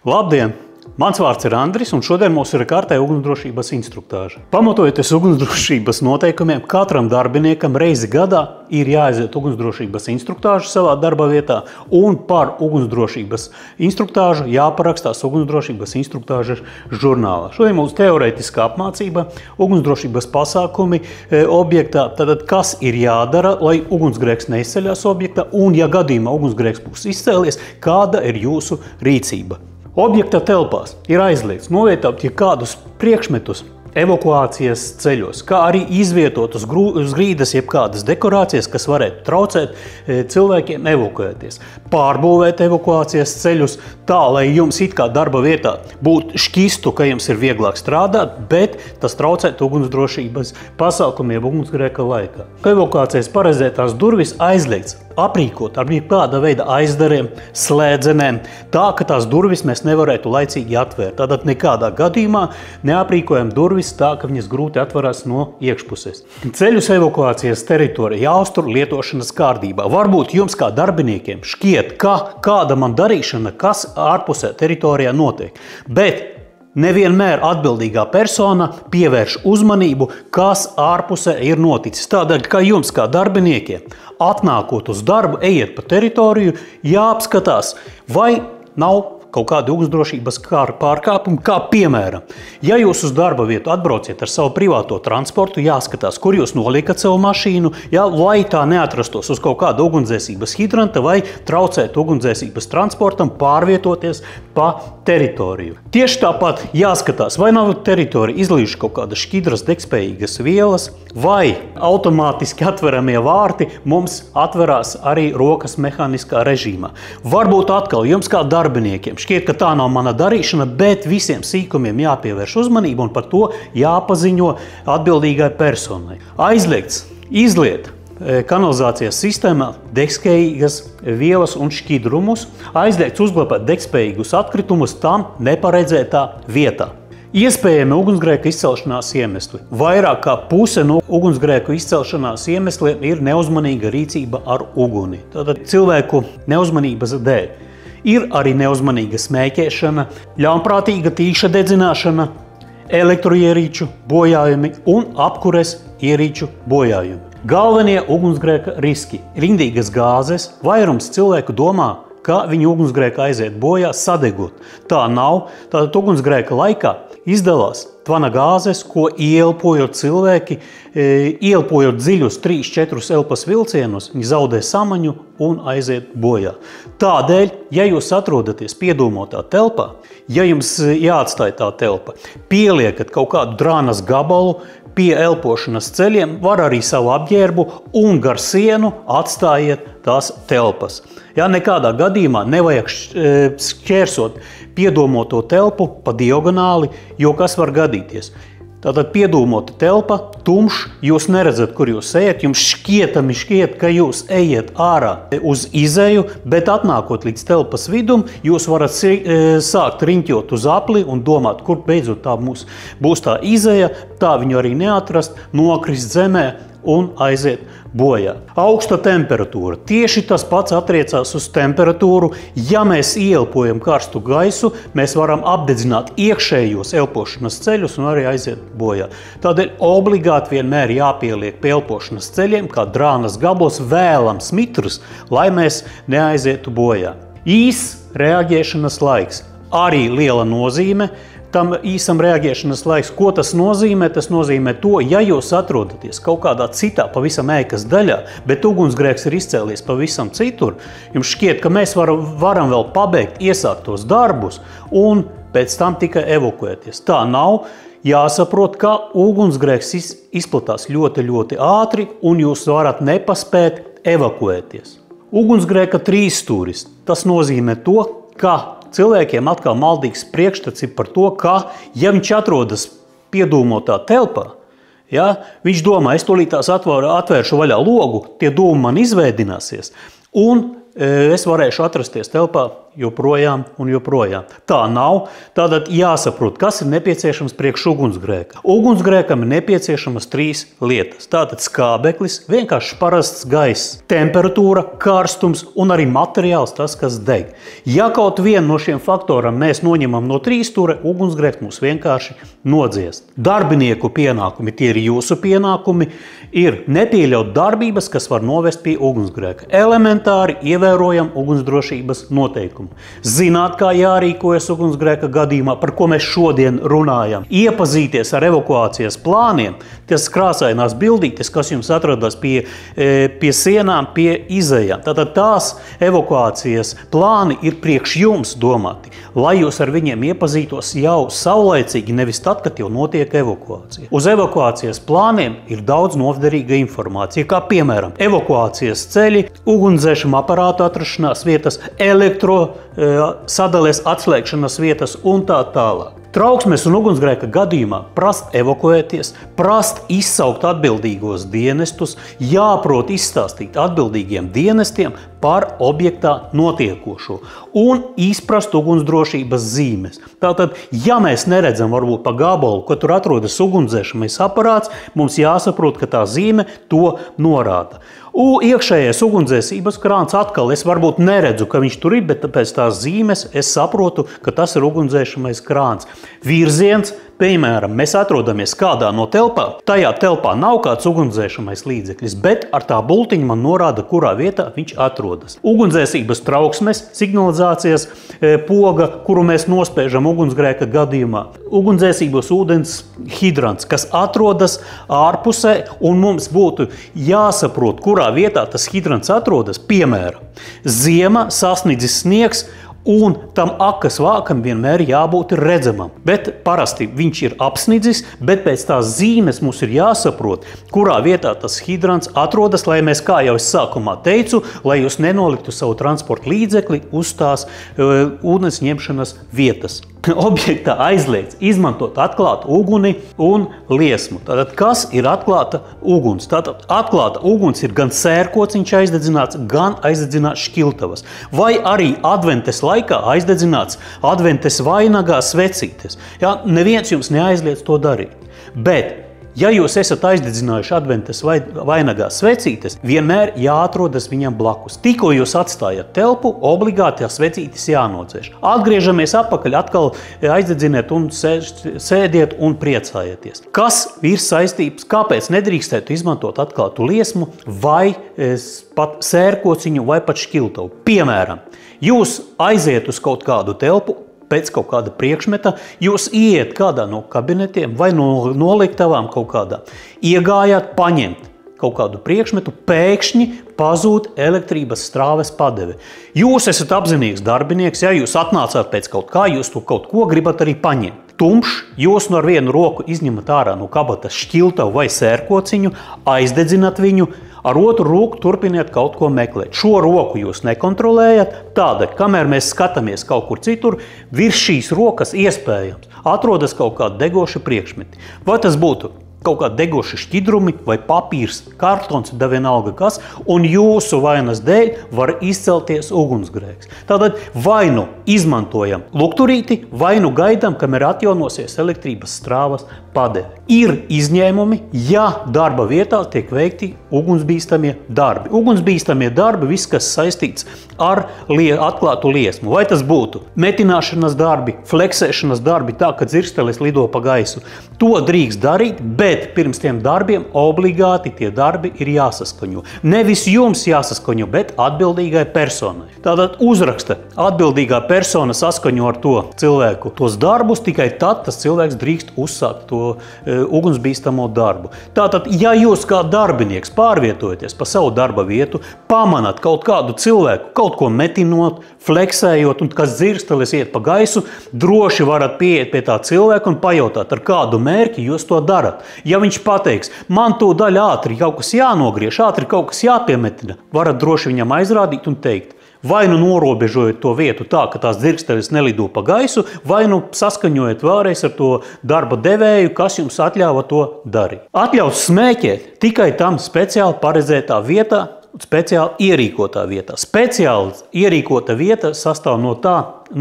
Labdien! Mans vārds ir Andris, un šodien mums ir kārtēja ugunsdrošības instruktāža. Pamatojoties ugunsdrošības noteikumiem, katram darbiniekam reizi gadā ir jāaiziet ugunsdrošības instruktāžu savā darba vietā, un par ugunsdrošības instruktāžu jāparakstās ugunsdrošības instruktāžas žurnālā. Šodien mums teorētiskā apmācība, ugunsdrošības pasākumi objektā, tātad kas ir jādara, lai ugunsgrēks neizceļās objektā, un ja gadījumā ugunsgrēks būs izcēlies, kāda ir jūsu rīcība. Objekta telpās ir aizliegts novietot jebkādus priekšmetus evakuācijas ceļos, kā arī izvietot uz grīdas jebkādas dekorācijas, kas varētu traucēt cilvēkiem evakuēties. Pārbūvēt evakuācijas ceļus tā, lai jums it kā darba vietā būtu šķistu, ka jums ir vieglāk strādāt, bet tas traucētu ugunsdrošības pasākumiem ugunsgrēka laikā. Evakuācijas paredzētās durvis aizliegts aprīkot ar kāda veida aizdariem, slēdzenēm, tā, ka tās durvis mēs nevarētu laicīgi atvērt. Tātad nekādā gadījumā neaprīkojam durvis tā, ka viņas grūti atvarās no iekšpuses. Ceļus evakuācijas teritorija jāuztur lietošanas kārtībā. Varbūt jums kā darbiniekiem šķiet, ka kāda man darīšana, kas ārpusē teritorijā notiek. Bet nevienmēr atbildīgā persona pievērš uzmanību, kas ārpusē ir noticis. Tādēļ, ka jums kā darbiniekiem atnākot uz darbu, ejiet pa teritoriju, jāapskatās, vai nav kaut kāda ugunsdrošības pārkāpuma, kā piemēram, ja jūs uz darba vietu atbrauciet ar savu privāto transportu, jāskatās, kur jūs noliekat savu mašīnu, lai tā neatrastos uz kaut kāda ugunsdzēsības hidranta vai traucēt ugunsdzēsības transportam pārvietoties pa teritoriju. Tieši tāpat jāskatās, vai nav teritorija izlījuši kaut kādas šķidras degspējīgas vielas, vai automātiski atveramie vārti mums atverās arī rokas mehāniskā režīmā. Varbūt atkal jums kā darbiniekiem šķiet, ka tā nav mana darīšana, bet visiem sīkumiem jāpievērš uzmanība un par to jāpaziņo atbildīgai personai. Aizliegts izliet kanalizācijas sistēmā degspējīgas vielas un šķidrumus, aizliegts uzglabāt degspējīgus atkritumus tam neparedzētā vietā. Iespējami ugunsgrēka izcelšanās iemesli. Vairāk kā puse no ugunsgrēku izcelšanās iemesliem ir neuzmanīga rīcība ar uguni. Tātad cilvēku neuzmanības dēļ. Ir arī neuzmanīga smēķēšana, ļaunprātīga tīša dedzināšana, elektroierīču bojājumi un apkures ierīču bojājumi. Galvenie ugunsgrēka riski – rindīgas gāzes. Vairums cilvēku domā, ka viņu ugunsgrēka aiziet bojā sadegot. Tā nav. Tātad ugunsgrēka laikā izdalās tvana gāzes, ko ieelpojot cilvēki, ieelpojot dziļus 3-4 elpas vilcienus, viņi zaudē samaņu un aiziet bojā. Tādēļ, ja jūs atrodaties piedūmotā telpā, ja jums jāatstāj tā telpa, pieliekat kaut kādu drānas gabalu pie elpošanas ceļiem, var arī savu apģērbu un gar sienu atstājiet tās telpas. Ja nekādā gadījumā nevajag šķērsot piedūmoto telpu pa diagonāli, jo kas var gadīties. Tātad piedūmota telpa, tumšs, jūs neredzat, kur jūs ejat, jums šķiet, ka jūs ejat ārā uz izeju, bet atnākot līdz telpas vidum, jūs varat sākt riņķot uz apli un domāt, kur beidzot tā būs tā izeja, tā viņu arī neatrast, nokrist zemē un aiziet bojā. Augsta temperatūra. Tieši tas pats attiecās uz temperatūru. Ja mēs ieelpojam karstu gaisu, mēs varam apdedzināt iekšējos elpošanas ceļus un arī aiziet bojā. Tādēļ obligāti vienmēr jāpieliek pie elpošanas ceļiem, kā drānas gabals, vēlams mitrs, lai mēs neaizietu bojā. Īss reaģēšanas laiks. Arī liela nozīme. Tam īsam reaģēšanas laiks, ko tas nozīmē? Tas nozīmē to, ja jūs atrodaties kaut kādā citā pavisam ēkas daļā, bet ugunsgrēks ir izcēlies pavisam citur, jums šķiet, ka mēs varam vēl pabeigt iesāktos darbus un pēc tam tikai evakuēties. Tā nav. Jāsaprot, ka ugunsgrēks izplatās ļoti ātri un jūs varat nepaspēt evakuēties. Ugunsgrēka trīsstūris. Tas nozīmē to, ka cilvēkiem atkal maldīgs priekšstats ir par to, ka, ja viņš atrodas piedūmotā telpā, viņš domā, es tūlītās atvēršu vaļā logu, tie dūmi man izvēdināsies, un es varēšu atrasties telpā joprojām un joprojām. Tā nav. Tātad jāsaprot, kas ir nepieciešams priekš ugunsgrēka. Ugunsgrēkam ir nepieciešamas 3 lietas. Tātad skābeklis, vienkārši parasts gaiss, temperatūra, karstums un arī materiāls, tas, kas deg. Ja kaut vienu no šiem faktoriem mēs noņemam no 3 stūra, ugunsgrēks mūs vienkārši nodziest. Darbinieku pienākumi, tie ir jūsu pienākumi, ir nepieļaut darbības, kas var novest pie ugunsgrēka. Elementāri ievērojam ugunsdrošības noteikumu. Zināt, kā jārīkojas ugunsgrēka gadījumā, par ko mēs šodien runājam. Iepazīties ar evakuācijas plāniem, tas krāsainās bildītes, kas jums atrodas pie sienām, pie izejām. Tātad tās evakuācijas plāni ir priekš jums domāti, lai jūs ar viņiem iepazītos jau saulaicīgi, nevis tad, kad jau notiek evakuācija. Uz evakuācijas plāniem ir daudz novderīga informācija, kā piemēram evakuācijas ceļi, ugunsdzēšana aparātu atrašanās vietas, sadales atslēgšanas vietas un tā tālāk. Trauksmes un ugunsgrēka gadījumā prast evakuēties, prast izsaukt atbildīgos dienestus, jāprot izstāstīt atbildīgiem dienestiem par objektā notiekošo un izprast ugunsdrošības zīmes. Tātad, ja mēs neredzam varbūt pa gabalu, ka tur atrodas ugunsdzēšanas aparāts, mums jāsaprot, ka tā zīme to norāda. Iekšējais ugunsdzēsības krāns atkal es varbūt neredzu, ka viņš tur ir, bet pēc tās zīmes es saprotu, ka tas ir ugunsdzēšanas krāns. Virziens, piemēram, mēs atrodamies kādā no telpām, tajā telpā nav kāds ugunsdzēšanas līdzeklis, bet ar tā bultiņa man norāda, kurā vietā viņš atrodas. Ugunsdzēsības trauksmes, signalizācijas poga, kuru mēs nospēžam ugunsgrēka gadījumā. Ugunsdzēsības ūdens hidrants, kas atrodas ārpusē, un mums būtu jāsaprot, kurā vietā tas hidrants atrodas. Piemēram, ziema, sasnidzis sniegs, un tam akas vākam vienmēr jābūt redzamam. Bet parasti viņš ir apsnidzis, bet pēc tās zīmes mums ir jāsaprot, kurā vietā tas hidrants atrodas, lai mēs, kā jau es sākumā teicu, lai jūs nenoliktu savu transporta līdzekli uz tās ūdens ņemšanas vietas. Objektā aizliegts izmantot atklātu uguni un liesmu. Tātad, kas ir atklāta uguns? Tātad, atklāta uguns ir gan sērkociņš aizdedzināts, gan aizdedzināts šķiltavas. Vai arī adventes laikā aizdedzināts adventes vainagā svecītes. Ja, neviens jums neaizliedz to darīt. Bet, ja jūs esat aizdedzinājuši adventes vainagā svecītes, vienmēr jāatrodas viņam blakus. Tikko jūs atstājat telpu, obligāti tās svecītes jānodzēš. Atgriežamies atpakaļ, atkal aizdedziniet un sēdiet un priecājieties. Kas ir saistības, kāpēc nedrīkstētu izmantot atklātu liesmu vai pat sērkociņu vai pat šķiltavu? Piemēram, jūs aiziet uz kaut kādu telpu, pēc kaut kāda priekšmeta, jūs ieiet kādā no kabinetiem vai no noliktavām kaut kādā, iegājāt paņemt kaut kādu priekšmetu, pēkšņi pazūd elektrības strāves padeve. Jūs esat apzinīgs darbinieks, ja jūs atnācāt pēc kaut kā, jūs to kaut ko gribat arī paņemt. Tumšs, jūs no ar vienu roku izņemat ārā no kabatas šķiltavu vai sērkociņu, aizdedzināt viņu, ar otru roku turpiniet kaut ko meklēt. Šo roku jūs nekontrolējat, tādēļ, kamēr mēs skatāmies kaut kur citur, virs šīs rokas iespējams atrodas kaut kādi degoši priekšmeti. Vai tas būtu kaut kādi degoši šķidrumi vai papīrs, kartons, da vienalga kas, un jūsu vainas dēļ var izcelties ugunsgrēks. Tātad vai nu izmantojam lukturīti, vai nu gaidām, kamēr atjaunosies elektrības strāvas padeve. Ir izņēmumi, ja darba vietā tiek veikti ugunsbīstamie darbi. Ugunsbīstamie darbi, viss, kas saistīts ar atklātu liesmu. Vai tas būtu metināšanas darbi, fleksēšanas darbi, tā, ka dzirkstelis lido pa gaisu. To drīkst darīt, bet pirms tiem darbiem obligāti tie darbi ir jāsaskaņo. Nevis jums jāsaskaņo, bet atbildīgai personai. Tātad uzraksta atbildīgā persona saskaņo ar to cilvēku tos darbus, tikai tad tas cilvēks drīkst uzsākt to ugunsbīstamo darbu. Tātad, ja jūs kā darbinieks pārvietojaties pa savu darba vietu, pamanat kaut kādu cilvēku, kaut ko metinot, fleksējot, un kas dzirkstelis iet pa gaisu, droši varat pieiet pie tā cilvēka un pajautāt, ar kādu mērķi jūs to darat. Ja viņš pateiks, man to daļa ātri kaut kas jānogriež, ātri kaut kas jāpiemetina, varat droši viņam aizrādīt un teikt, vai nu norobežojot to vietu tā, ka tās dzirkstelis nelido pa gaisu, vai nu saskaņojot vēlreiz ar to darba devēju, kas jums atļāva to darīt. Atļaus smēķēt tikai tam speciāli paredzētā vietā, speciāli ierīkotā vietā. Speciāli ierīkota vieta sastāv no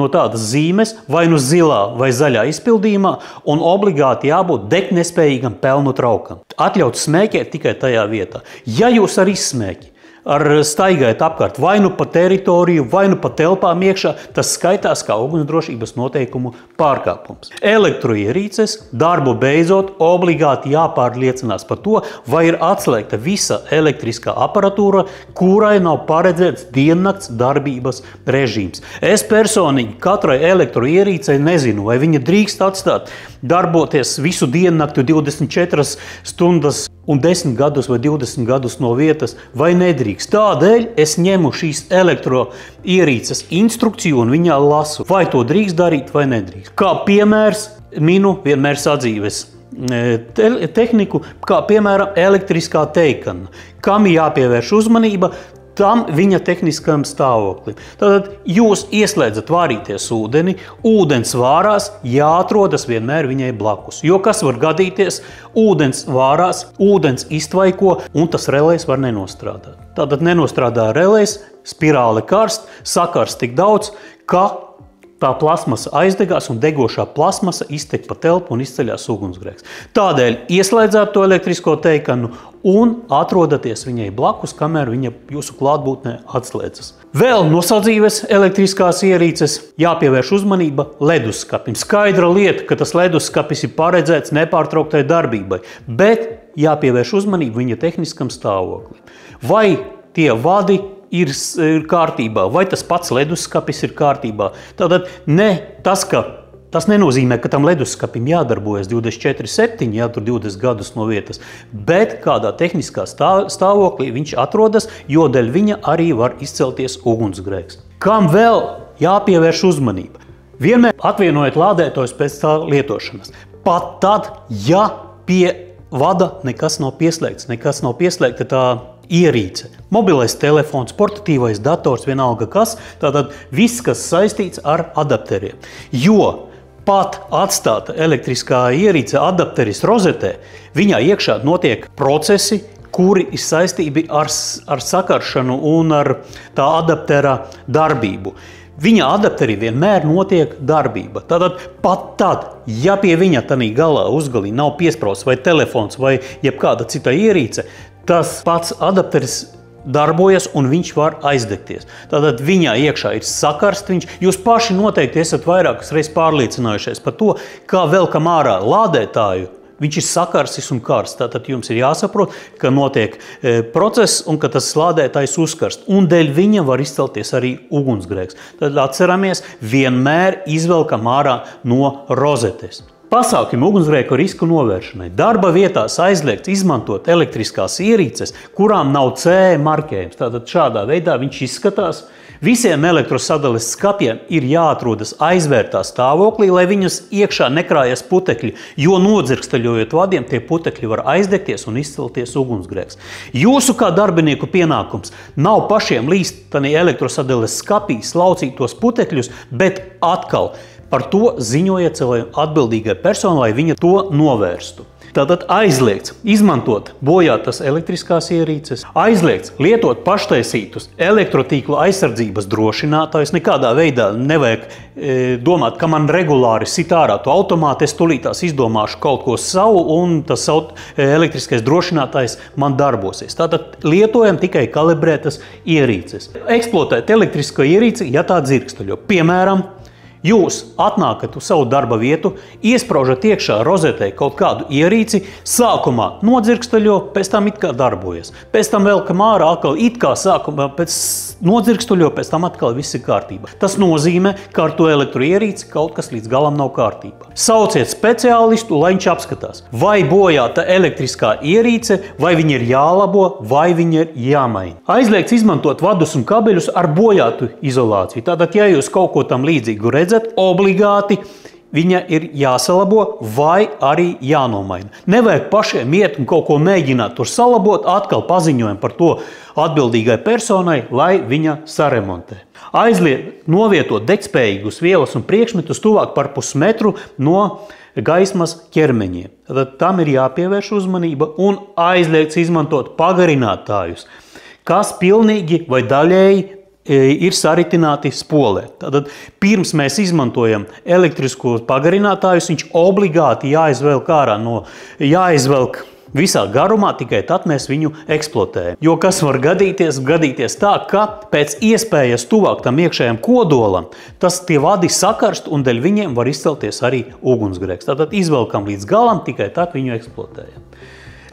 tādas zīmes, vai nu zilā vai zaļā izpildījumā, un obligāti jābūt degt-nespējīgam pelnu traukam. Atļauts smēķēt tikai tajā vietā. Ja jūs ar izsmēķi staigājat apkārt vai nu pa teritoriju, vai nu pa telpām iekšā, tas skaitās kā ugunsdrošības noteikumu pārkāpums. Elektroierīces darbu beidzot obligāti jāpārliecinās par to, vai ir atslēgta visa elektriskā aparatūra, kurai nav paredzēts diennakts darbības režīms. Es personīgi katrai elektroierīcei nezinu, vai viņa drīkst atstāt darboties visu diennakti 24 stundas un 10 gadus vai 20 gadus no vietas, vai nedrīkst. Tādēļ es ņemu šīs elektroierīces instrukciju un viņā lasu, vai to drīkst darīt vai nedrīkst. Kā piemērs minu vienmēr sadzīves tehniku, kā piemēram elektriskā teikana, kam jāpievērš uzmanība, tam viņa tehniskam stāvoklim. Tātad jūs ieslēdzat vārīties ūdeni, ūdens vārās jāatrodas vienmēr viņai blakus. Jo kas var gadīties, ūdens vārās, ūdens iztvaiko un tas relējs var nenostrādāt. Tātad nenostrādā relējs, spirāli karst, sakarst tik daudz, ka tā plasmasa aizdegās un degošā plasmasa iztek pa telpu un izceļās ugunsgrēks. Tādēļ ieslēdzāt to elektrisko teikanu un atrodaties viņai blakus, kamēr viņa jūsu klātbūtnē atslēdzas. Vēl no sadzīves elektriskās ierīces jāpievērš uzmanība leduskapim. Skaidra lieta, ka tas leduskapis ir paredzēts nepārtrauktai darbībai, bet jāpievērš uzmanība viņa tehniskam stāvoklim. Vai tie vadi ir kārtībā, vai tas pats leduskapis ir kārtībā. Tātad tas nenozīmē, ka tam leduskapim jādarbojas 24/7, tur 20 gadus no vietas, bet kādā tehniskā stāvoklī viņš atrodas, jo dēļ viņa arī var izcelties ugunsgrēks. Kam vēl jāpievērš uzmanība? Vienmēr atvienojiet lādētājus pēc tā lietošanas. Pat tad, ja pie vada nekas nav pieslēgta tā ierīce. Mobilais telefons, portatīvais dators, vienalga kas, tātad viss, kas saistīts ar adapteriem. Jo pat atstāta elektriskā ierīce adapteris rozetē, viņā iekšā notiek procesi, kuri ir saistīti ar sakaršanu un ar tā adaptera darbību. Viņa adapterī vienmēr notiek darbība. Tātad pat tad, ja pie viņa tanī galā uzgalī nav piesprausts vai telefons vai jebkāda cita ierīce, tas pats adapteris darbojas un viņš var aizdegties. Tātad viņā iekšā ir sakarst. Jūs paši noteikti esat vairākas reizes pārliecinājušies par to, kā velkam ārā lādētāju. Viņš ir sakarsis un karsts. Tātad jums ir jāsaprot, ka notiek process un ka tas lādētājs uzkarst. Un dēļ viņa var izcelties arī ugunsgrēks. Tad atceramies, vienmēr izvelkam ārā no rozetes. Pasākumi ugunsgrēku risku novēršanai. Darba vietās aizliegts izmantot elektriskās ierīces, kurām nav CE markējums. Tātad šādā veidā viņš izskatās. Visiem elektrosadales skapiem ir jāatrodas aizvērtā stāvoklī, lai viņus iekšā nekrājas putekļi, jo nodzirksteļojot vadiem, tie putekļi var aizdegties un izcelties ugunsgrēks. Jūsu kā darbinieku pienākums nav pašiem līst tanī elektrosadales skapī slaucītos putekļus, bet atkal par to ziņojiet savai atbildīgai personai, lai viņa to novērstu. Tātad aizliegts izmantot bojātas elektriskās ierīces, aizliegts lietot paštaisītus elektrotīklu aizsardzības drošinātājus. Nekādā veidā nevajag domāt, ka man regulāri sit ārā to automātu, es tulītās izdomāšu kaut ko savu un tas elektriskais drošinātājs man darbosies. Tātad lietojam tikai kalibrētas ierīces. Eksploatēt elektrisko ierīci, ja tā dzirksteļo. Piemēram, jūs atnākat uz savu darba vietu, iespraužat iekšā rozetē kaut kādu ierīci, sākumā nodzirksteļo, pēc tam it kā darbojas. Pēc tam velkam ārā atkal it kā sākumā pēc nodzirksteļo, pēc tam atkal viss ir kārtībā. Tas nozīmē, ka ar to elektroierīci kaut kas līdz galam nav kārtībā. Sauciet speciālistu, lai viņš apskatās, vai bojāta elektriskā ierīce, vai viņa ir jālabo, vai viņa ir jāmaina. Aizliegts izmantot vadus un kabeļus ar bojātu izolāciju. Tātad, ja jūs kaut ko tam līdzīgu redzat, obligāti viņa ir jāsalabo vai arī jānomaina. Nevajag pašiem iet un kaut ko mēģināt tur salabot, atkal paziņojam par to atbildīgai personai, lai viņa saremontē. Aizliegt novietot degspējīgus vielas un priekšmetus tuvāk par pusmetru no gaismas ķermeņiem. Tad tam ir jāpievērš uzmanība un aizliegts izmantot pagarinātājus, kas pilnīgi vai daļēji ir saritināti spolē. Tātad pirms mēs izmantojam elektriskos pagarinātājus, viņš obligāti jāizvelk ārā jāizvelk visā garumā, tikai tad mēs viņu eksploatējam. Jo kas var gadīties tā, ka pēc iespējas tuvāk tam iekšējam kodolam, tie vadi sakarst un dēļ viņiem var izcelties arī ugunsgrēks. Tātad izvelkam līdz galam, tikai tad viņu eksploatējam.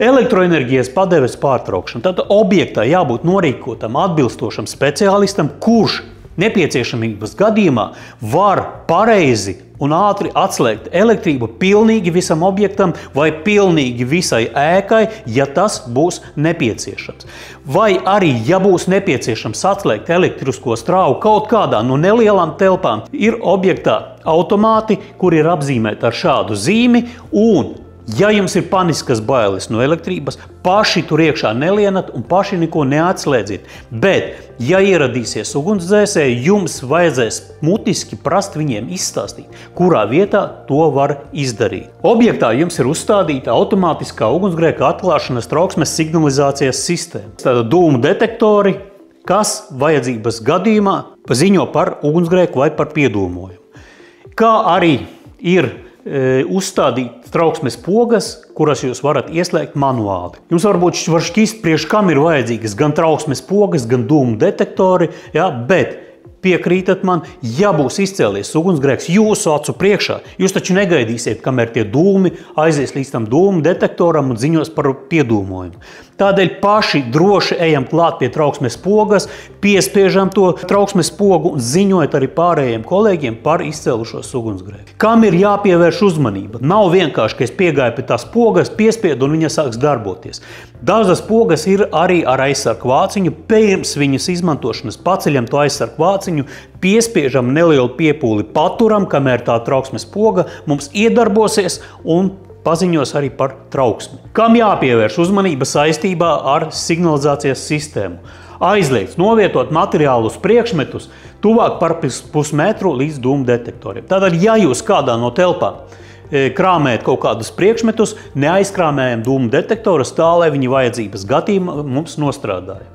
Elektroenerģijas padeves pārtraukšana. Tātad objektā jābūt norīkotam atbilstošam speciālistam, kurš nepieciešamības gadījumā var pareizi un ātri atslēgt elektrību pilnīgi visam objektam vai pilnīgi visai ēkai, ja tas būs nepieciešams. Vai arī, ja būs nepieciešams atslēgt elektrisko strāvu kaut kādā no nelielām telpām, ir objektā automāti, kuri ir apzīmēti ar šādu zīmi, un ja jums ir paniskas bailes no elektrības, paši tur iekšā nelienat un paši neko neatslēdziet. Bet, ja ieradīsies ugunsdzēsēji, jums vajadzēs mutiski prast viņiem izstāstīt, kurā vietā to var izdarīt. Objektā jums ir uzstādīta automātiskā ugunsgrēka atklāšanas trauksmes signalizācijas sistēma. Tātad dūmu detektori, kas vajadzības gadījumā paziņo par ugunsgrēku vai par piedūmojumu. Kā arī ir uzstādīt trauksmes pogas, kuras jūs varat ieslēgt manuāli. Jums varbūt var šķist, priekš kam ir vajadzīgas gan trauksmes pogas, gan dūmu detektori, bet piekrītat man, ja būs izcēlies ugunsgrēks jūsu acu priekšā, jūs taču negaidīsiet, kamēr tie dūmi aizies līdz tam dūmu detektoram un ziņos par piedūmojumu. Tādēļ paši droši ejam klāt pie trauksmes pogas, piespiežam to trauksmes pogu un ziņojot arī pārējiem kolēģiem par izcēlušos ugunsgrēku. Kam ir jāpievērš uzmanība? Nav vienkārši, ka es piegāju pie tās pogas, piespiedu un viņa sāks darboties. Dažas pogas ir arī ar aizsargu vāciņu. Pirms viņas izmantošanas paceļam to aizsargu vāciņu, piespiežam nelielu piepūli, paturam, kamēr tā trauksmes poga mums iedarbosies un paziņos arī par trauksmi. Kam jāpievērš uzmanība saistībā ar signalizācijas sistēmu? Aizliegts novietot materiālus priekšmetus tuvāk par pusmetru līdz dūmu detektoriem. Tātad, ja jūs kādā no telpām krāmējat kaut kādus priekšmetus, neaizkrāmējam dūmu detektorus tā, lai viņi vajadzības gadījumā mums nostrādāja.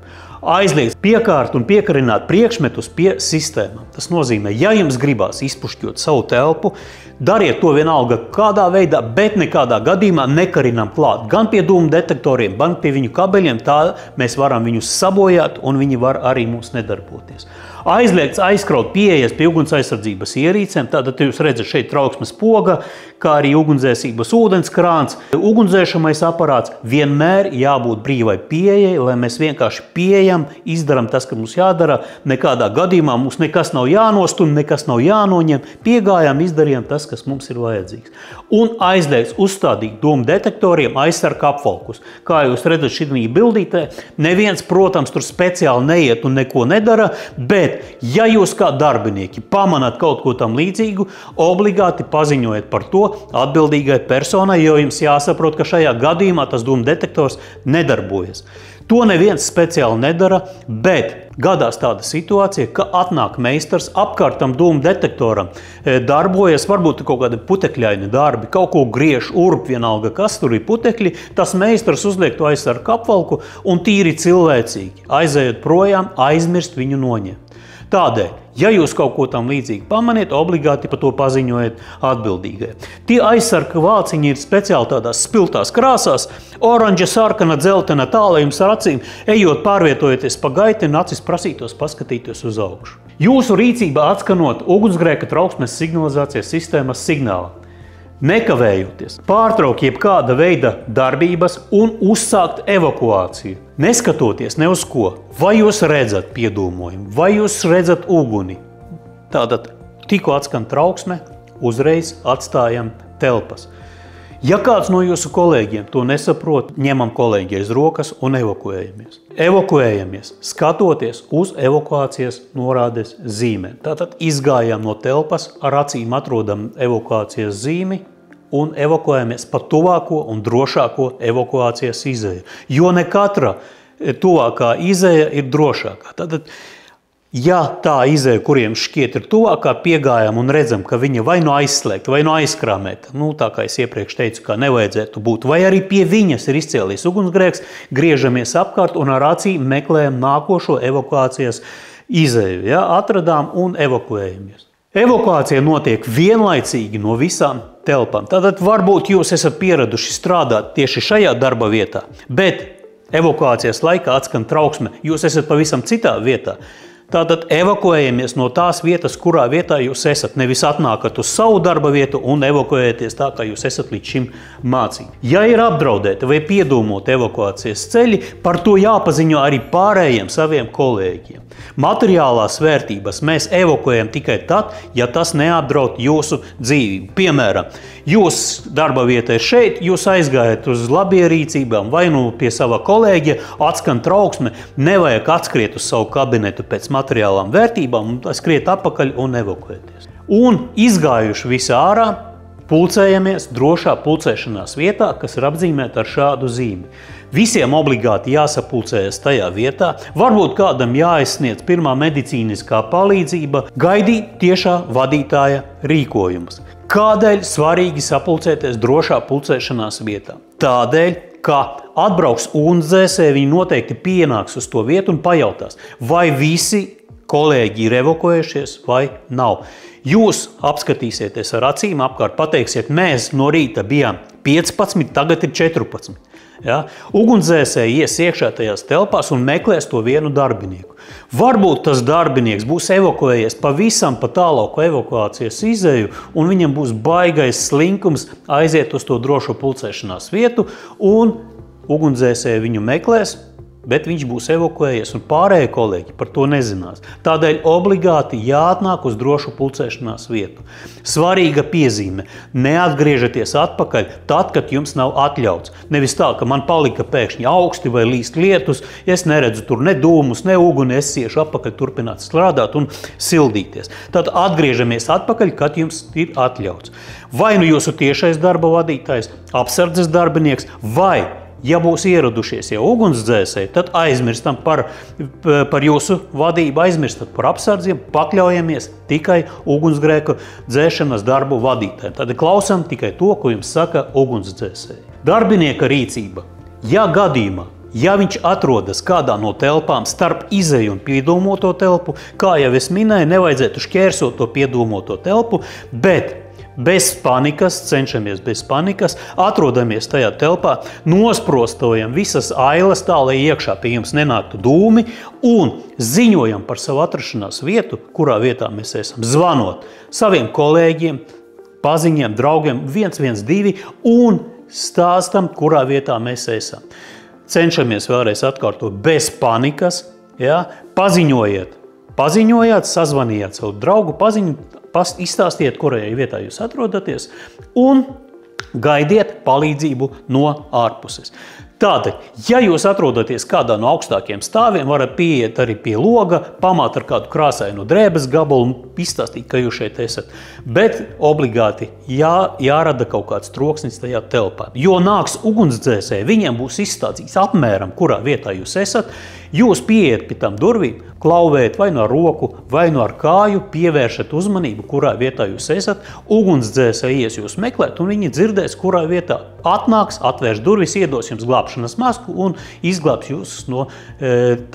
Aizliegts piekārt un piekarināt priekšmetus pie sistēmām. Tas nozīmē, ja jums gribās izpušķot savu telpu, dariet to vienalga kādā veidā, bet nekādā gadījumā nekarinām klāt gan pie dūmu detektoriem, gan pie viņu kabeļiem, tā mēs varam viņus sabojāt un viņi var arī mums nedarboties. Aizliegts aizkraut pieejas pie uguns aizsardzības ierīcēm, tātad jūs redzat šeit trauksmes poga, kā arī ugunsdzēsības ūdenskrāns. Ugunsdzēšamais aparāts vienmēr jābūt brīvai pieejai, lai mēs vienkārši pieejam, izdaram tas, ka mums jādara. Nekādā gadījumā mums nekas nav jānostum, nekas nav jānoņem. Piegājām, izdarījām tas, kas mums ir vajadzīgs. Un aizliegts uzstādīt dūmu detektoriem aizsargu apvalkus. Kā jūs redzat šī bildītē, neviens, protams, tur speciāli neiet un neko nedara, bet ja jūs kā darbinieki pamanāt kaut ko tam līdzīgu, obligāti paziņojiet par to atbildīgai personai, jo jums jāsaprot, ka šajā gadījumā tas dūmu detektors nedarbojas. To neviens speciāli nedara, bet gadās tāda situācija, ka atnāk meistars apkārtam dūmu detektoram, darbojas varbūt kaut kādi putekļaini darbi, kaut ko griež, urp, vienalga, kas tur ir putekļi, tas meistars uzliek to aizsargu apvalku un tīri cilvēcīgi, aizējot projām, aizmirst viņu noņemt. Tādēļ, ja jūs kaut ko tam līdzīgi pamaniet, obligāti par to paziņojiet atbildīgai. Tie aizsarga vāciņi ir speciāli tādās spiltās krāsās, oranža, sarkana, dzeltena, tā, lai jums ar acīm, ejot pārvietojoties pa gaiteni, acis prasītos paskatīties uz augšu. Jūsu rīcībā atskanot ugunsgrēka trauksmes signalizācijas sistēmas signālu. Nekavējoties, pārtraukt jebkāda veida darbības un uzsākt evakuāciju. Neskatoties ne uz ko, vai jūs redzat piedūmojumu, vai jūs redzat uguni. Tātad, tikko atskan trauksme, uzreiz atstājam telpas. Ja kāds no jūsu kolēģiem to nesaprot, ņemam kolēģi aiz rokas un evakuējamies. Evakuējamies, skatoties uz evakuācijas norādes zīmēm. Tātad izgājām no telpas, ar acīm atrodam evakuācijas zīmi un evakuējamies pa tuvāko un drošāko evakuācijas izēju. Jo ne katra tuvākā izēja ir drošākā. Tātad, Ja tā izeja, kuriem šķiet ir tuvākā, piegājām un redzam, ka viņa vai nu aizslēgta, vai nu aizkrāmēta, tā kā es iepriekš teicu, kā nevajadzētu būt, vai arī pie viņas ir izcēlies ugunsgrēks, griežamies apkārt un ar acīm meklējam nākošo evakuācijas izeju. Ja? Atradām un evakuējamies. Evakuācija notiek vienlaicīgi no visām telpām. Tātad varbūt jūs esat pieraduši strādāt tieši šajā darba vietā, bet evakuācijas laikā atskan trauksme, jūs esat pavisam citā vietā. Tātad evakuējamies no tās vietas, kurā vietā jūs esat. Nevis atnākat uz savu darba vietu un evakuējaties tā, kā jūs esat līdz šim mācīti. Ja ir apdraudēti vai piedūmoti evakuācijas ceļi, par to jāpaziņo arī pārējiem saviem kolēģiem. Materiālās vērtības mēs evakuējam tikai tad, ja tas neapdraud jūsu dzīvību. Piemēram, jūs darba vieta ir šeit, jūs aizgājat uz labierīcībām vai nu pie sava kolēģa, atskan trauksme, nevajag atskriet uz savu kabinetu pēc materiālām vērtībām un skriet atpakaļ un evakuēties. Un izgājuši visi ārā, pulcējamies drošā pulcēšanās vietā, kas ir apzīmēta ar šādu zīmi. Visiem obligāti jāsapulcējas tajā vietā, varbūt kādam jāizsniedz pirmā medicīniskā palīdzība, gaidīt tiešā vadītāja rīkojumus. Kādēļ svarīgi sapulcēties drošā pulcēšanās vietā? Tādēļ, ka atbrauks ugunsdzēsēji, viņi noteikti pienāks uz to vietu un pajautās, vai visi kolēģi ir evakuējušies vai nav. Jūs apskatīsieties ar acīm apkārt, pateiksiet, mēs no rīta bijām 15, tagad ir 14. Ja? Ugunsdzēsēji ies iekšā tajās telpās un meklēs to vienu darbinieku. Varbūt tas darbinieks būs evakuējies pavisam pa tālāku evakuācijas izeju un viņam būs baigais slinkums aiziet uz to drošo pulcēšanās vietu un ugunsdzēsēji viņu meklēs, bet viņš būs evakuējies un pārējie kolēģi par to nezinās. Tādēļ obligāti jāatnāk uz drošu pulcēšanās vietu. Svarīga piezīme – neatgriežaties atpakaļ tad, kad jums nav atļauts. Nevis tā, ka man palika pēkšņi augsti vai līst lietus, es neredzu tur ne dūmus, ne uguni, es iešu atpakaļ turpināt strādāt un sildīties. Tad atgriežamies atpakaļ, kad jums ir atļauts. Vai nu jūsu tiešais darba vadītājs, apsardzes darbinieks, vai ja būs ieradušies jau ugunsdzēsēji, tad aizmirstam par jūsu vadību, aizmirstam par apsardziem, pakļaujamies tikai ugunsgrēku dzēšanas darbu vadītājiem. Tad klausām tikai to, ko jums saka ugunsdzēsēji. Darbinieka rīcība. Ja gadījumā, ja viņš atrodas kādā no telpām starp izeju un piedūmoto telpu, kā jau es minēju, nevajadzētu šķērsot to piedūmoto telpu, bet bez panikas, cenšamies bez panikas, atrodamies tajā telpā, nosprostojam visas ailes tā, lai iekšā pie jums nenāktu dūmi un ziņojam par savu atrašanās vietu, kurā vietā mēs esam, zvanot saviem kolēģiem, paziņiem, draugiem 112 un stāstam, kurā vietā mēs esam. Cenšamies vēlreiz atkārtot bez panikas, ja? Paziņojāt, sazvanījāt savu draugu, izstāstiet, kurajā vietā jūs atrodaties un gaidiet palīdzību no ārpuses. Tātad, ja jūs atrodaties kādā no augstākiem stāviem, varat pieiet arī pie loga, pamāt ar kādu krāsainu drēbes gabalu un izstāstīt, ka jūs šeit esat. Bet obligāti jārada kaut kāds troksnis tajā telpā. Jo nāks ugunsdzēsēji, viņiem būs izstāstīts apmēram, kurā vietā jūs esat. Jūs pieiet pie tām durvīm, klauvējat vai no roku, vai no ar kāju, pievēršat uzmanību, kurā vietā jūs esat. Ugunsdzēsēji ies jūs meklēt un viņi dzirdēs, kurā vietā atnāks, atvērš durvis, iedos jums glābšanas masku un izglābs jūs no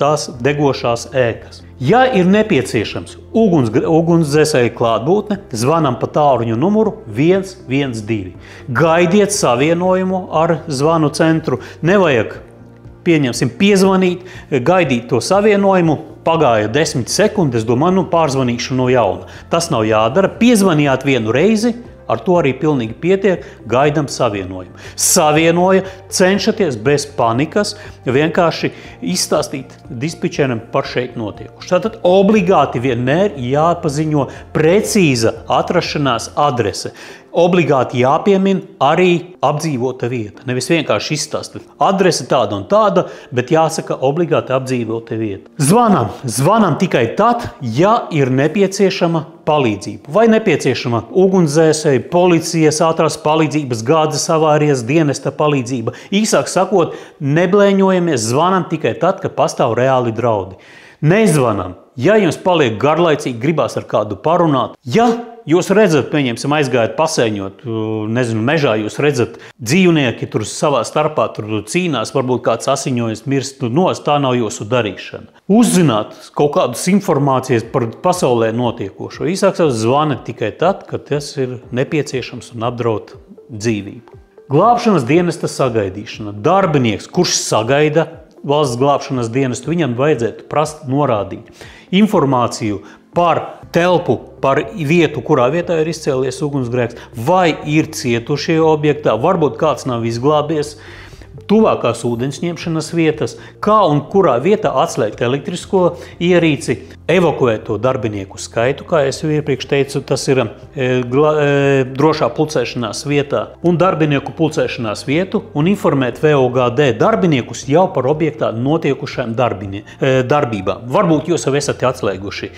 tās degošās ēkas. Ja ir nepieciešams ugunsdzēsēju klātbūtne, zvanam pa tālruņa numuru 112. Gaidiet savienojumu ar zvanu centru. Nevajag, pieņemsim, piezvanīt, gaidīt to savienojumu, pagāja 10 sekundes, domāju, pārzvanīšu no jauna. Tas nav jādara, piezvanījāt vienu reizi, ar to arī pilnīgi pietiek, gaidam savienojumu. Savienoja, cenšaties bez panikas, vienkārši izstāstīt dispečeram par šeit notiekuši. Tātad obligāti vienmēr jāpaziņo precīza atrašanās adrese. Obligāti jāpiemin arī apdzīvota vieta. Nevis vienkārši izstāstīt adrese tāda un tāda, bet jāsaka obligāti apdzīvota vieta. Zvanam tikai tad, ja ir nepieciešama palīdzība. Vai nepieciešama ugunsdzēsēju, policijas, ātrās palīdzības, gāzes avārijas dienesta palīdzība. Īsāk sakot, neblēņojamies, zvanam tikai tad, kad pastāv reāli draudi. Nezvanam ja jums paliek garlaicīgi, gribās ar kādu parunāt, ja jūs redzat, pieņemsim, aizgājat pasēņot, nezinu, mežā, jūs redzat dzīvnieki tur savā starpā tur cīnās, varbūt kāds asiņojas, mirst nost, tā nav jūsu darīšana. Uzzināt kaut kādas informācijas par pasaulē notiekošo. Īsāks zvana tikai tad, kad tas ir nepieciešams un apdraud dzīvību. Glābšanas dienesta sagaidīšana. Darbinieks, kurš sagaida valsts glābšanas dienestu, viņam vajadzētu prast norādīt informāciju par telpu, par vietu, kurā vietā ir izcēlies ugunsgrēks, vai ir cietušie objektā, varbūt kāds nav izglābies, tuvākās ūdensņemšanas vietas, kā un kurā vietā atslēgt elektrisko ierīci, evakuēt to darbinieku skaitu, kā es jau iepriekš teicu, tas ir drošā pulcēšanās vietā, un darbinieku pulcēšanās vietu, un informēt VOGD darbiniekus jau par objektā notiekušajām darbībām. Varbūt jūs jau esat atslēguši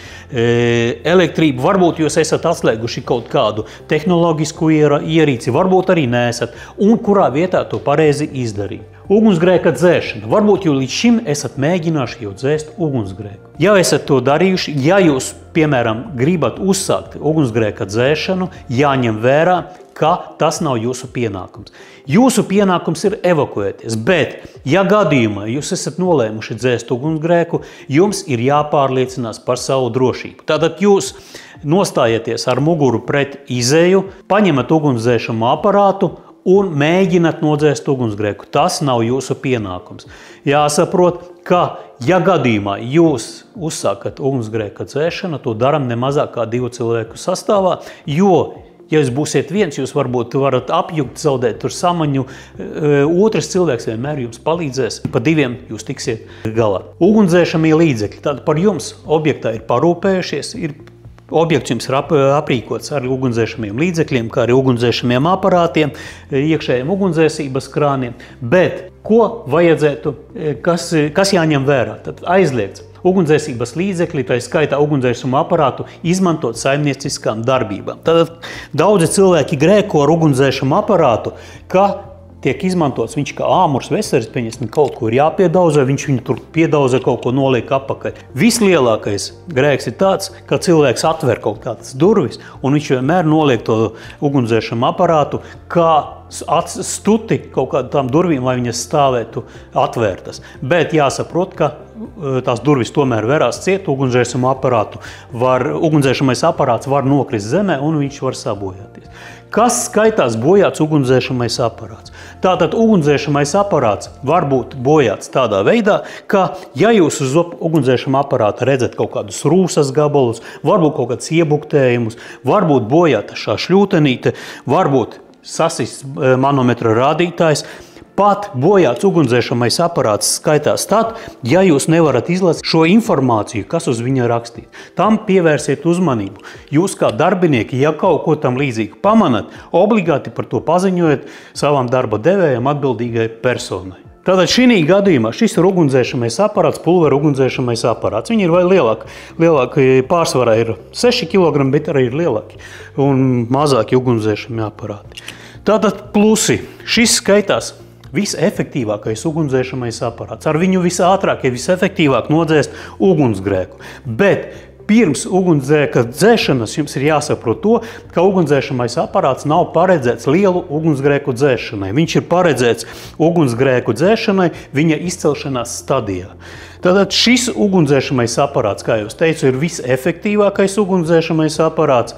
elektrību, varbūt jūs esat atslēguši kaut kādu tehnoloģisku ierīci, varbūt arī neesat, un kurā vietā to pareizi izdarīt. Ugunsgrēka dzēšana. Varbūt jūs līdz šim esat mēģinājuši jau dzēst ugunsgrēku. Ja esat to darījuši, ja jūs, piemēram, gribat uzsākt ugunsgrēka dzēšanu, jāņem vērā, ka tas nav jūsu pienākums. Jūsu pienākums ir evakuēties, bet, ja gadījumā jūs esat nolēmuši dzēst ugunsgrēku, jums ir jāpārliecinās par savu drošību. Tātad jūs nostājieties ar muguru pret izēju, paņemat ugunsdzēšanu aparātu, un mēģināt nodzēst ugunsgrēku. Tas nav jūsu pienākums. Jāsaprot, ka, ja gadījumā jūs uzsākat ugunsgrēka dzēšanu, to daram ne mazāk kā 2 cilvēku sastāvā, jo, ja jūs būsiet viens, jūs varbūt varat apjukt, zaudēt tur samaņu, otrs cilvēks vienmēr jums palīdzēs, pa 2 jūs tiksiet galā. Ugunsdzēšamie līdzekļi, tad par jums objektā ir parūpējušies, objekts jums ir aprīkots ar ugunsdzēšamiem līdzekļiem, kā arī ugunsdzēšamiem aparātiem, iekšējiem ugunsdzēsības krāniem, bet ko vajadzētu, kas jāņem vērā? Tad aizliegts ugunsdzēsības līdzekļi, tā skaitā ugunsdzēsuma aparātu, izmantot saimnieciskām darbībām. Tad daudzi cilvēki grēko ar ugunsdzēšamu aparātu, ka tiek izmantots viņš kā āmurs, veseris, pieņemsim, kaut ko ir jāpiedauzē, viņš viņu tur piedauza, kaut ko noliek apakaļ. Vislielākais grēks ir tāds, ka cilvēks atver kaut kādas durvis, un viņš vienmēr noliek to ugunsdzēšamu aparātu kā stuti kaut kādām durvīm, lai viņas stāvētu atvērtas. Bet jāsaprot, ka tās durvis tomēr verās ciet, ugunsdzēšamais aparāts var nokrist zemē, un viņš var sabojāties. Kas skaitās bojāts ugunsdzēšamais aparāts? Tātad ugunsdzēšamais aparāts var būt bojāts tādā veidā, ka, ja jūs uz ugunsdzēšama aparāta redzat kaut kādus rūsas gabalus, varbūt kaut kādus iebuktējumus, varbūt bojāta šā šļūtenīte, varbūt sasists manometra rādītājs, pat bojāts ugunsdzēšamais aparāts skaitās tad, ja jūs nevarat izlasīt šo informāciju, kas uz viņa rakstīt. Tam pievērsiet uzmanību. Jūs kā darbinieki, ja kaut ko tam līdzīgi pamanat, obligāti par to paziņojat savam darba devējam atbildīgai personai. Tātad šī gadījumā šis ir ugunsdzēšamais aparāts, pulveru ugunsdzēšamais aparāts. Viņi ir vai lielāki pārsvarā ir 6 kg, bet arī ir lielāki un mazāki ugunsdzēšami aparāti. Tātad plusi. Šis skaitās visefektīvākais ugunsdzēšamais aparāts. Ar viņu visātrāk, visefektīvāk nodzēst ugunsgrēku. Bet pirms ugunsgrēka dzēšanas jums ir jāsaprot to, ka ugunsdzēšamais aparāts nav paredzēts lielu ugunsgrēku dzēšanai. Viņš ir paredzēts ugunsgrēku dzēšanai viņa izcelšanās stadijā. Tātad šis ugunsdzēšamais aparāts, kā jau teicu, ir visefektīvākais ugunsdzēšamais aparāts,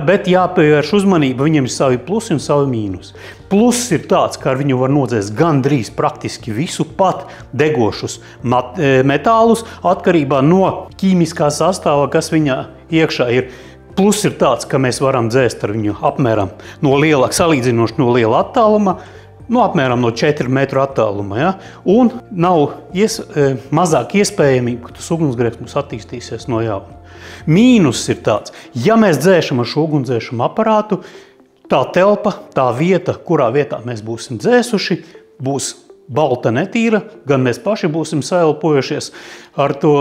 bet jāpievērš uzmanība, viņam ir savi plusi un savi mīnusi. Pluss ir tāds, ka ar viņu var nodzēst gandrīz praktiski visu, pat degošus metālus, atkarībā no ķīmiskā sastāvā, kas viņā iekšā ir. Pluss ir tāds, ka mēs varam dzēst ar viņu apmēram salīdzinoši no liela attāluma, apmēram no 4 metru attāluma, ja? Un nav mazāk iespējamība, ka tas ugunsgrēks mums attīstīsies no jauna. Mīnus ir tāds, ja mēs dzēšam ar šo ugunsdzēšamu aparātu, tā telpa, tā vieta, kurā vietā mēs būsim dzēsuši, būs balta netīra, gan mēs paši būsim saelpojušies ar to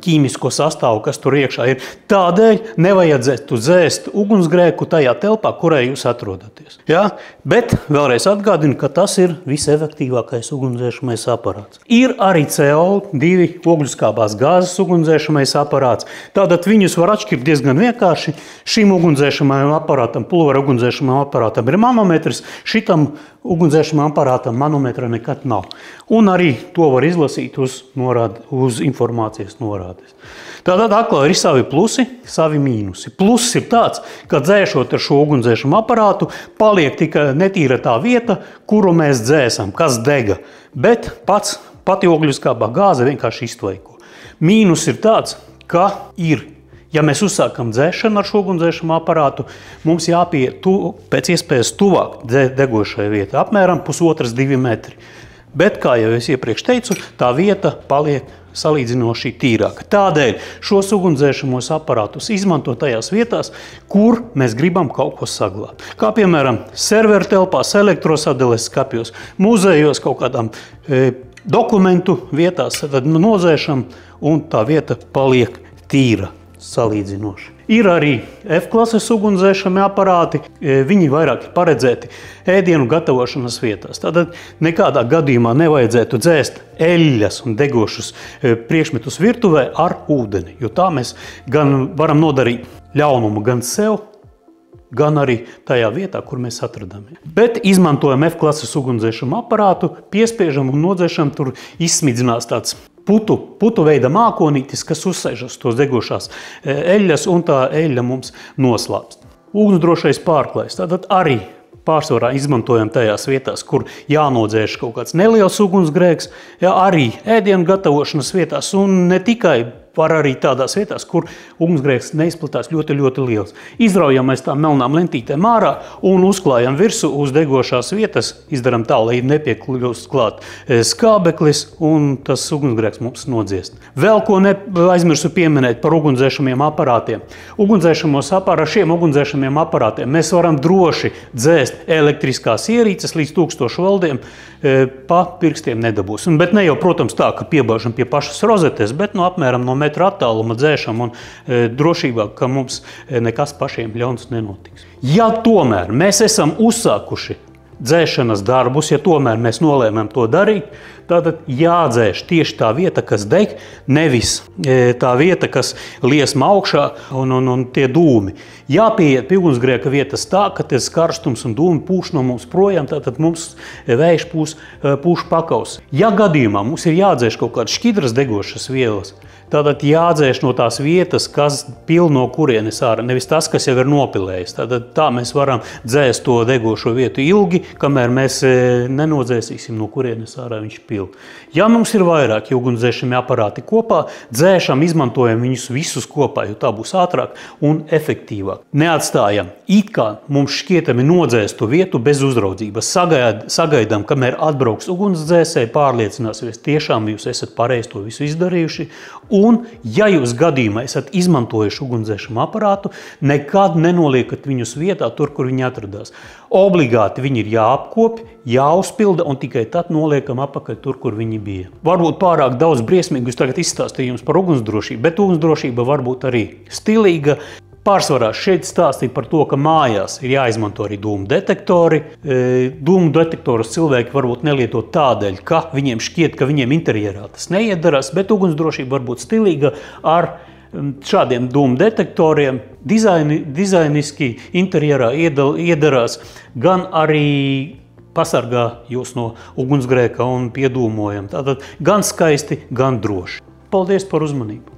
ķīmisko sastāvu, kas tur iekšā ir. Tādēļ nevajadzētu dzēst ugunsgrēku tajā telpā, kurai jūs atrodaties. Ja? Bet vēlreiz atgādinu, ka tas ir visefektīvākais ugunsdzēšamais aparāts. Ir arī CO2 ogļuskābās gāzes ugunsdzēšamais aparāts. Tātad viņus var atšķirt diezgan vienkārši. Šim ugunsdzēšamajam aparātam, pulvera ugunsdzēšamajam aparātam ir manometrs, šitam ugunsdzēšamajam aparātam manometra nekad nav. Un arī to var izlasīt uz informācijas norādes. Tātad atkal ir savi plusi, savi mīnusi. Pluss ir tāds, ka dzēšot ar šo ugunsdzēšamu aparātu, paliek tikai netīra tā vieta, kuru mēs dzēsam, kas dega. Bet pati ogļuskābā gāze vienkārši iztvaiko. Mīnus ir tāds, ka ja mēs uzsākam dzēšanu ar šo ugunsdzēšamu aparātu, mums jāpieiet pēc iespējas tuvāk degošai vietai, apmēram 1,5–2 metri. Bet, kā jau es iepriekš teicu, tā vieta paliek salīdzinoši tīrāka. Tādēļ šos ugunsdzēšamos aparātus izmanto tajās vietās, kur mēs gribam kaut ko saglabāt. Kā piemēram serveru telpās, elektrosadales skapjos, muzejos, kaut kādām dokumentu vietās, tad nodzēšam un tā vieta paliek tīra salīdzinoši. Ir arī F-klases ugunsdzēšami aparāti, viņi vairāk ir paredzēti ēdienu gatavošanas vietās. Tātad nekādā gadījumā nevajadzētu dzēst eļļas un degošus priekšmetus virtuvē ar ūdeni, jo tā mēs gan varam nodarīt ļaunumu gan sev, gan arī tajā vietā, kur mēs atrodamies. Bet izmantojam F-klases ugunsdzēšamu aparātu, piespiežam un nodzēšam, tur izsmidzinās tāds putu veida mākonītis, kas uzsēžas tos degošās eļļas, un tā eļļa mums noslāpst. Ugunsdrošais pārklājs. Tātad arī pārsvarā izmantojam tajās vietās, kur jānodzēš kaut kāds neliels ugunsgrēks, arī ēdienu gatavošanas vietās, un ne tikai var arī tādās vietās, kur ugunsgrēks neizplatās ļoti, ļoti liels. Izraujam mēs tām melnām lentītēm ārā un uzklājam virsu uz degošās vietas, izdaram tā, lai nepiekļūst klāt skābeklis un tas ugunsgrēks mums nodziest. Vēl ko aizmirsu pieminēt par ugunsdzēšamiem aparātiem. Ar šiem ugunsdzēšamiem aparātiem mēs varam droši dzēst elektriskās ierīces līdz 1000 valdiem, pa pirkstiem nedabūsim. Bet ne jau, protams, tā, ka piebāžam pie pašas rozetes, bet apmēram no metra attāluma dzēšam un drošībā, ka mums nekas pašiem ļauns nenotiks. Ja tomēr mēs esam uzsākuši dzēšanas darbus, ja tomēr mēs nolēmam to darīt, tātad jādzēš tieši tā vieta, kas deg, nevis tā vieta, kas liesma augšā un tie dūmi. Jāpieiet pie ugunsgrēka vietas tā, ka tas karstums un dūmi pūš no mums projām, tātad mums vējš pūš pakaus. Ja gadījumā mums ir jādzēš kaut kādas šķidras degošas vielas, tātad jādzēš no tās vietas, kas pil no kurienes ārā, nevis tas, kas jau ir nopilējis. Tātad tā mēs varam dzēst to degošo vietu ilgi, kamēr mēs nenodzēsīsim, no kurienes ārā viņš pil. Ja mums ir vairāki ugunsdzēšami aparāti kopā, dzēšam, izmantojam viņus visus kopā, jo tā būs ātrāk un efektīvāk. Neatstājam it kā mums šķietami nodzēstu vietu bez uzraudzības. Sagaidām, kamēr atbrauks ugunsdzēsēji, pārliecināsies, tiešām jūs esat pareizi to visu izdarījuši. Un, ja jūs gadījumā esat izmantojuši ugunsdzēšamu aparātu, nekad nenoliekat viņus vietā, tur, kur viņi atradās. Obligāti viņi ir jāapkopj, jāuzpilda un tikai tad noliekam apakaļ tur, kur viņi bija. Varbūt pārāk daudz briesmīgi jūs tagad izstāstīju jums par ugunsdrošību, bet ugunsdrošība var būt arī stilīga. Pārsvarā šeit stāstīja par to, ka mājās ir jāizmanto arī dūmu detektori. Dūmu detektorus cilvēki varbūt nelieto tādēļ, ka viņiem šķiet, ka viņiem interjerā tas neiedarās, bet ugunsdrošība var būt stilīga ar šādiem dūmu detektoriem. Dizainiski interjerā iedarās, gan arī pasargā jūs no ugunsgrēka un piedūmojam. Tātad gan skaisti, gan droši. Paldies par uzmanību!